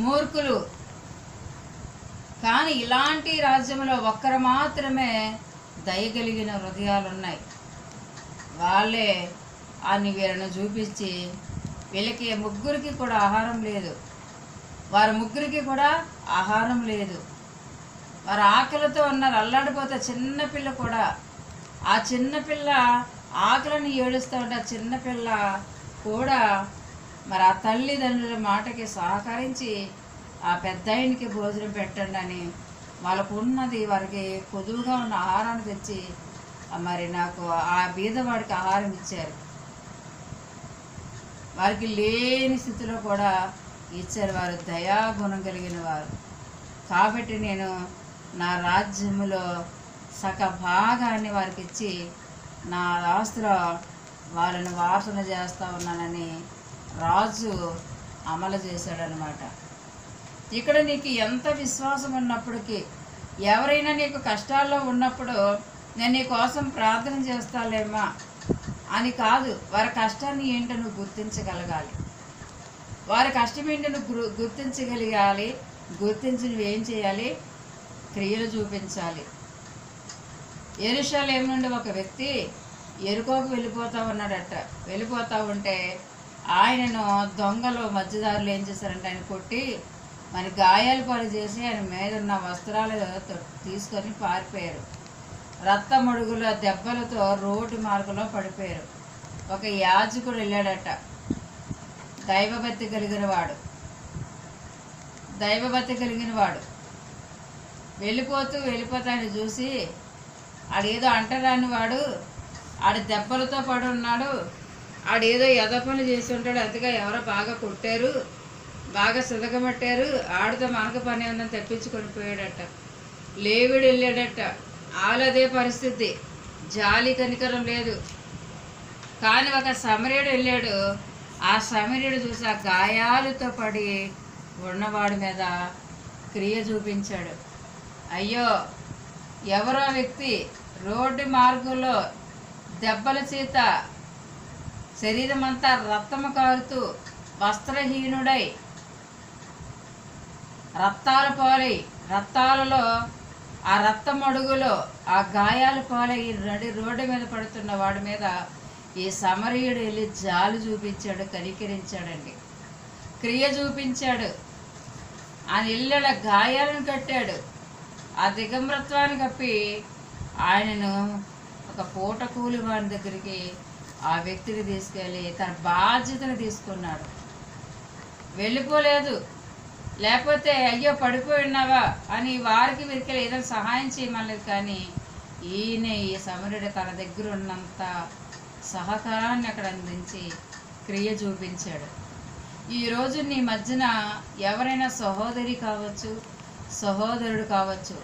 మూర్ఖులు. కానీ ఇలాంటి రాజ్యంలో ఒక్కరు మాత్రమే దయగలిగిన హృదయాలు ఉన్నాయి. వాళ్ళే అని వీళ్ళను చూపించి వీళ్ళకి ముగ్గురికి కూడా ఆహారం లేదు. వారి ముగ్గురికి కూడా ఆహారం లేదు. వారు ఆకలితో ఉన్నారు, అల్లాడిపోతే చిన్నపిల్ల కూడా. ఆ చిన్నపిల్ల ఆకలిని ఏడుస్తూ ఉంటే ఆ చిన్నపిల్ల కూడా మరి ఆ తల్లిదండ్రుల మాటకి సహకరించి ఆ పెద్ద ఆయనకి భోజనం పెట్టండి అని వాళ్ళకు ఉన్నది వారికి పొదువుగా ఉన్న ఆహారాన్ని తెచ్చి మరి నాకు ఆ బీదవాడికి ఆహారం ఇచ్చారు. వారికి లేని స్థితిలో కూడా ఇచ్చారు. వారు దయాగుణం కలిగిన వారు. కాబట్టి నేను నా రాజ్యములో సగ భాగాన్ని వారికి ఇచ్చి నా ఆస్తులో వాళ్ళని వాసన చేస్తూ ఉన్నానని రాజు అమలు చేశాడనమాట. ఇక్కడ నీకు ఎంత విశ్వాసం ఉన్నప్పటికీ, ఎవరైనా నీకు కష్టాల్లో ఉన్నప్పుడు నేను నీ కోసం ప్రార్థన చేస్తాలేమా అని కాదు, వారి కష్టాన్ని ఏంటో నువ్వు గుర్తించగలగాలి. వారి కష్టం ఏంటో నువ్వు గుర్తించగలగాలి. గుర్తించి నువ్వేం చేయాలి? క్రియలు చూపించాలి. యెరూషలేము నుండి ఒక వ్యక్తి ఎరుకోకు వెళ్ళిపోతూ ఉన్నాడట. వెళ్ళిపోతూ ఉంటే ఆయనను దొంగలు మధ్యదారులు ఏం చేశారంటే ఆయన కొట్టి మరి గాయాలు పాలు చేసి ఆయన మీద ఉన్న వస్త్రాలు తీసుకొని పారిపోయారు. రక్తమడుగుల దెబ్బలతో రోడ్డు మార్గంలో పడిపోయారు. ఒక యాజకుడు వెళ్ళాడట, దైవభక్తి కలిగిన వాడు వెళ్ళిపోతూ ఆయన చూసి ఆడేదో అంటరాని వాడు, ఆడ దెబ్బలతో పడి ఉన్నాడు, ఆడేదో ఎదపని చేసి ఉంటాడు, అందుకే ఎవరో బాగా కొట్టారు, బాగా సిదగమట్టారు, ఆడితో మనకు పని ఉందని తెప్పించుకొని పోయాడట. లేవిడు వెళ్ళాడట, ఆలదే పరిస్థితి, జాలి కనికరం లేదు. కానీ ఒక సమరయుడు వెళ్ళాడు. ఆ సమరయుడు చూసి ఆ గాయాలతో పడి ఉన్నవాడి మీద క్రియ చూపించాడు. అయ్యో, ఎవరో వ్యక్తి రోడ్డు మార్గంలో దెబ్బల చేత శరీరం అంతా రక్తము కారుతూ వస్త్రహీనుడై రక్తాల పాలై, రక్తాలలో ఆ రక్తమడుగులో ఆ గాయాల పాలై రోడ్డు మీద పడుతున్న వాడి మీద ఈ సమరయుడు వెళ్ళి జాలి చూపించాడు, కనికరించాడండి, క్రియ చూపించాడు. ఆయన ఇళ్ళ గాయాలను కట్టాడు. ఆ దిగంబరత్వాన్ని కప్పి ఆయనను ఒక పూట కూలి వాడి దగ్గరికి ఆ వ్యక్తిని తీసుకెళ్ళి తన బాధ్యతను తీసుకున్నాడు. వెళ్ళిపోలేదు. లేకపోతే అయ్యో పడిపోయి ఉన్నావా అని వారికి వీరికి ఏదైనా సహాయం చేయమలేదు. కానీ ఈయన ఈ సమరుడు తన దగ్గర ఉన్నంత సహకారాన్ని అక్కడ అందించి క్రియ చూపించాడు. ఈరోజు నీ మధ్యన ఎవరైనా సహోదరి కావచ్చు, సహోదరుడు కావచ్చు,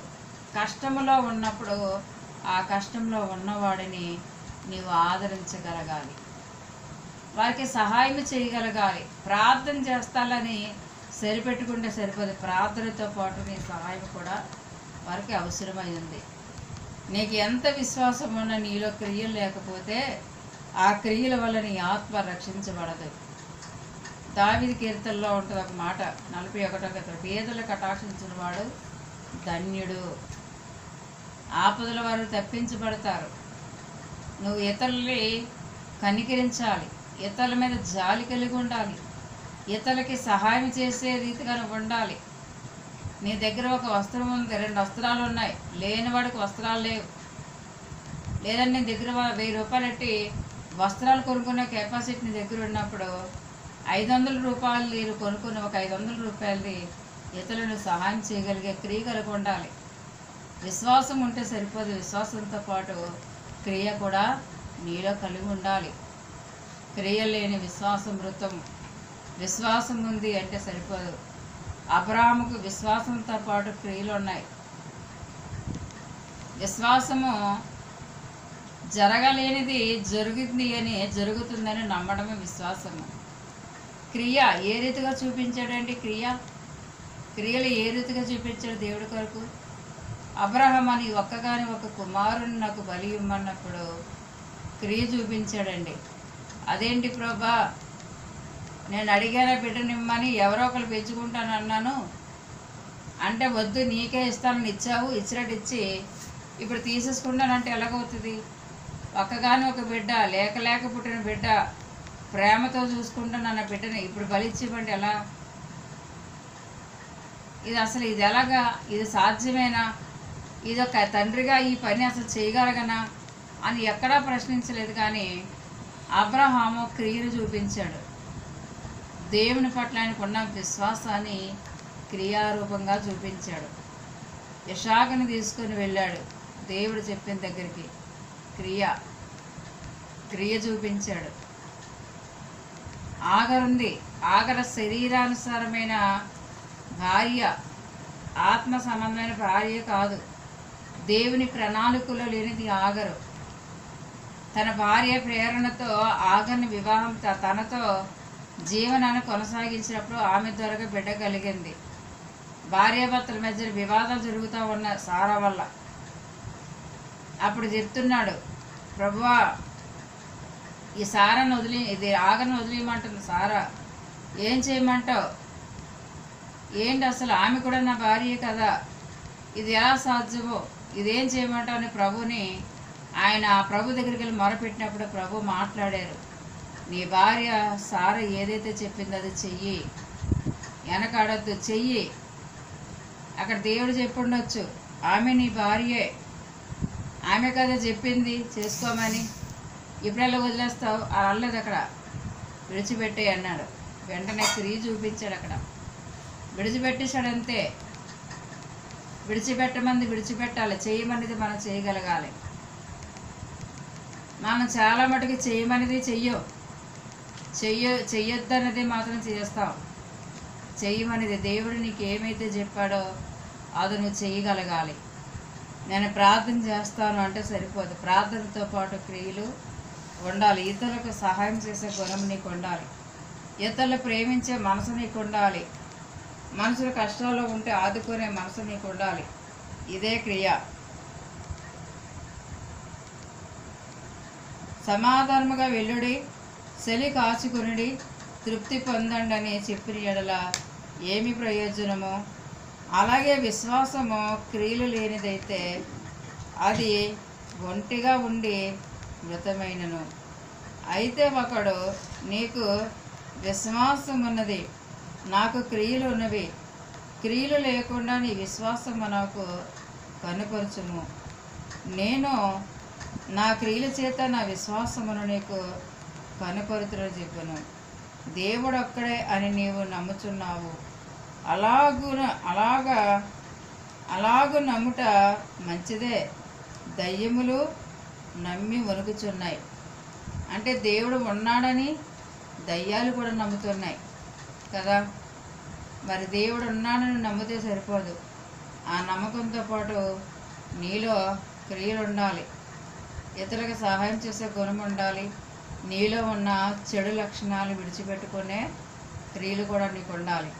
కష్టంలో ఉన్నప్పుడు ఆ కష్టంలో ఉన్నవాడిని నీవు ఆదరించగలగాలి, వారికి సహాయం చేయగలగాలి. ప్రార్థన చేస్తాలని సరిపెట్టుకుంటే సరిపోదు, ప్రార్థనతో పాటు నీ సహాయం కూడా వారికి అవసరమై ఉంది. నీకు ఎంత విశ్వాసం ఉన్నా నీలో క్రియలు లేకపోతే ఆ క్రియల వల్ల నీ ఆత్మ రక్షించబడదు. దావీదు కీర్తనలో ఉంటుంది ఒక మాట, 41 పేదలు కటాక్షించిన వాడు ధన్యుడు. ఆపదల వారు తప్పించబడతారు. నువ్వు ఇతరుల్ని కనికరించాలి, ఇతరుల మీద జాలి కలిగి ఉండాలి, ఇతరులకి సహాయం చేసే రీతిగా నువ్వు ఉండాలి. నీ దగ్గర ఒక వస్త్రం ఉంది, 2 వస్త్రాలు ఉన్నాయి, లేనివాడికి వస్త్రాలు లేవు, లేదంటే నీ దగ్గర 1000 రూపాయలు పెట్టి వస్త్రాలు కొనుక్కునే కెపాసిటీ నీ దగ్గర ఉన్నప్పుడు 500 రూపాయలు నేను కొనుక్కున్న ఒక 500 రూపాయలది ఇతరులను సహాయం చేయగలిగే క్రియ కలిగి ఉండాలి. విశ్వాసం ఉంటే సరిపోదు, విశ్వాసంతో పాటు క్రియ కూడా నీలో కలిగి ఉండాలి. క్రియ లేని విశ్వాసం మృతం. విశ్వాసం ఉంది అంటే సరిపోదు. అబ్రాహాముకు విశ్వాసంతో పాటు క్రియలు ఉన్నాయి. విశ్వాసము జరగలేనిది జరుగుతుందని నమ్మడమే విశ్వాసము. క్రియ ఏ రీతిగా చూపించాడండి? క్రియలు ఏ రీతిగా చూపించాడు దేవుడి కొరకు? అబ్రహాము అని ఒక్కగాని ఒక కుమారుని నాకు బలి ఇమ్మన్నప్పుడు క్రియ చూపించాడండి. అదేంటి ప్రభా, నేను అడిగాను బిడ్డనిమ్మని, ఎవరో ఒకరు పెంచుకుంటాను అన్నాను అంటే వద్దు నీకే ఇస్తానని ఇచ్చావు, ఇచ్చినట్టు ఇచ్చి ఇప్పుడు తీసేసుకుంటానంటే ఎలాగవుతుంది? ఒక్కగాని ఒక బిడ్డ, లేక లేక పుట్టిన బిడ్డ, ప్రేమతో చూసుకుంటానన్న బిడ్డని ఇప్పుడు బలిచ్చివ్వండి ఎలా? ఇది అసలు ఇది ఎలాగా? ఇది సాధ్యమేనా? ఇది ఒక తండ్రిగా ఈ పని అసలు చేయగలగనా అని ఎక్కడా ప్రశ్నించలేదు. కానీ అబ్రహాము క్రియను చూపించాడు. దేవుని పట్ల ఆయనకు ఉన్న విశ్వాసాన్ని క్రియారూపంగా చూపించాడు. ఇషాకుని తీసుకొని వెళ్ళాడు దేవుడు చెప్పిన దగ్గరికి. క్రియ చూపించాడు. ఆగరుంది. ఆగర శరీరానుసారమైన భార్య, ఆత్మ సంబంధమైన భార్య కాదు. దేవుని ప్రణాళికలో లేనిది ఆగరు. తన భార్య ప్రేరణతో ఆగర్ని వివాహం తనతో జీవనాన్ని కొనసాగించినప్పుడు ఆమె ద్వారా బిడ్డ కలిగింది. భార్యాభర్తల మధ్య వివాదాలు జరుగుతూ ఉన్న సారా వల్ల. అప్పుడు చెప్తున్నాడు, ప్రభువా ఈ సారాను ఇది ఆగర్ని వదిలేయమంటుంది సారా, ఏం చేయమంటావు? ఏంటి అసలు ఆమె కూడా నా భార్య కదా, ఇది ఎలా సాధ్యమో, ఇదేం చేయమంటావు అని ప్రభుని ఆయన ప్రభు దగ్గరికి వెళ్ళి మొరపెట్టినప్పుడు ప్రభు మాట్లాడారు, నీ భార్య సార ఏదైతే చెప్పిందో అది చెయ్యి, వెనకాడొద్దు, చెయ్యి. అక్కడ దేవుడు చెప్పుండొచ్చు, ఆమె నీ భార్యే, ఆమె కదా చెప్పింది చేసుకోమని, ఇప్పుడెలా వదిలేస్తావు? అల్లది అక్కడ విడిచిపెట్టే అన్నాడు. వెంటనే క్రియ చూపించాడు. అక్కడ విడిచిపెట్టేశాడు అంతే. విడిచిపెట్టమంది విడిచిపెట్టాలి, చేయమనేది మనం చేయగలగాలి. మనం చాలా మటుకు చేయమనేది చెయ్యొద్దన్నది మాత్రం చేస్తాం. చెయ్యమనేది దేవుడు నీకు ఏమైతే చెప్పాడో అది నువ్వు చేయగలగాలి. నేను ప్రార్థన చేస్తాను అంటే సరిపోదు, ప్రార్థనతో పాటు క్రియలు ఉండాలి. ఇతరులకు సహాయం చేసే గుణం నీకు ఉండాలి. ఇతరులు ప్రేమించే మనసు నీకు ఉండాలి. మనుషులు కష్టాల్లో ఉంటే ఆదుకునే మనసు నీకు ఉండాలి. ఇదే క్రియ. సమాధానముగా వెల్లుడి, చలి కాచుకునుడి, తృప్తి పొందండి అని చెప్పిన ఎడల ఏమి ప్రయోజనము? అలాగే విశ్వాసము క్రియలు లేనిదైతే అది ఒంటిగా ఉండి మృతమైనను. అయితే ఒకడు, నీకు విశ్వాసం ఉన్నది, నాకు క్రియలు ఉన్నవి, క్రియలు లేకుండా నీ విశ్వాసము నాకు కనుపరచుము, నేను నా క్రియల చేత నా విశ్వాసమును నీకు కనుపరుతుని చెప్పును. దేవుడు ఒక్కడే అని నీవు నమ్ముచున్నావు. అలాగూ నమ్ముట మంచిదే. దయ్యములు నమ్మి వణుకుచున్నాయి. అంటే దేవుడు ఉన్నాడని దయ్యాలు కూడా నమ్ముతున్నాయి కదా. మరి దేవుడు ఉన్నాడని నమ్మితే సరిపోదు, ఆ నమ్మకంతో పాటు నీలో క్రియలు ఉండాలి. ఇతరులకు సహాయం చేసే గుణం ఉండాలి. నీలో ఉన్న చెడు లక్షణాలు విడిచిపెట్టుకునే క్రియలు కూడా నీకు ఉండాలి.